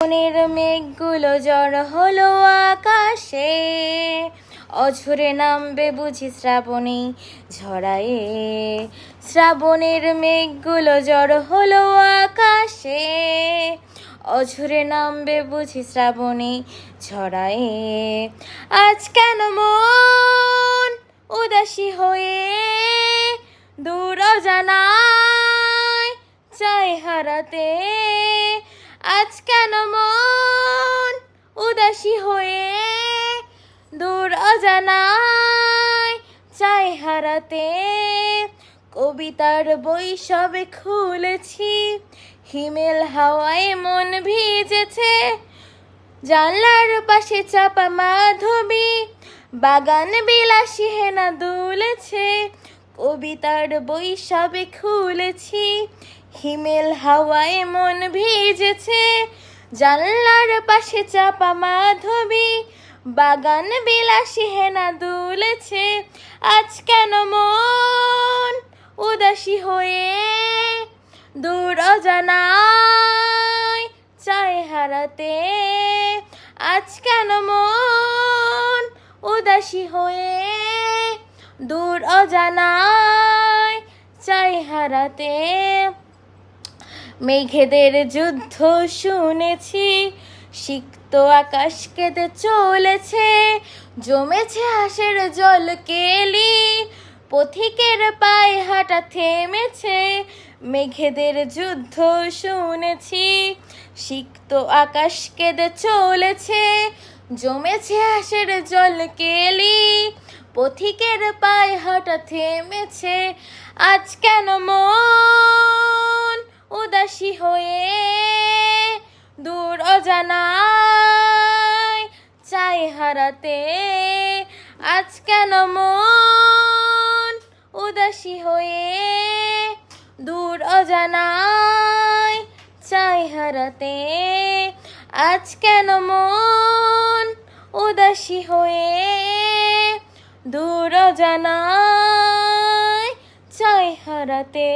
শ্রাবণের মেঘগুলো জড় হলো আকাশে, অঝরে নামবে বুঝি শ্রাবণী ঝরায়ে। শ্রাবণের মেঘগুলো জড় হলো আকাশে, অঝরে নামবে বুঝি শ্রাবণী ঝরায়ে। আজ কেন মন উদাসী হয়ে দূর অজানায় চাই হারাতে। আজ কেন মন উদাসী হয়ে দূর অজানায় চাই হারাতে। কবিতার বই সবে খুলেছি, হিমেল হাওয়ায় মন ভিজেছে। জানলার পাশে চাপা মাধবী, বাগান বিলাসী হেনা দুলেছে। কবিতার বই সবে খুলেছি, হিমেল হাওয়ায় মন ভিজেছে। জানলার পাশে চাপা মাধবী, বাগান বিলাসী হেনা দুলেছে। আজ কেন মন উদাসী হয়ে দূর অজানায় চাই হারাতে। আজ কেন মন উদাসী হয়ে দূর অজানায় চাই হারাতে। মেঘেদের যুদ্ধ শুনেছি, সিক্ত আকাশ কেঁদে চলেছে। জমেছে হাসের জল কেলি, পথিকের পায়ে হাঁটা থেমেছে। মেঘেদের যুদ্ধ শুনেছি, সিক্ত আকাশ কেঁদে চলেছে। জমেছে হাসের জল কেলি, পথিকের পায়ে হাঁটা থেমেছে। আজ কেন মন উদাসী হয়ে দূর অজানায় চাই হারাতে। আজ কেন মন উদাসী হয়ে দূর অজানায় চাই হারাতে। আজ কেন মন উদাসী হয়ে দূর অজানায় চাই হারাতে।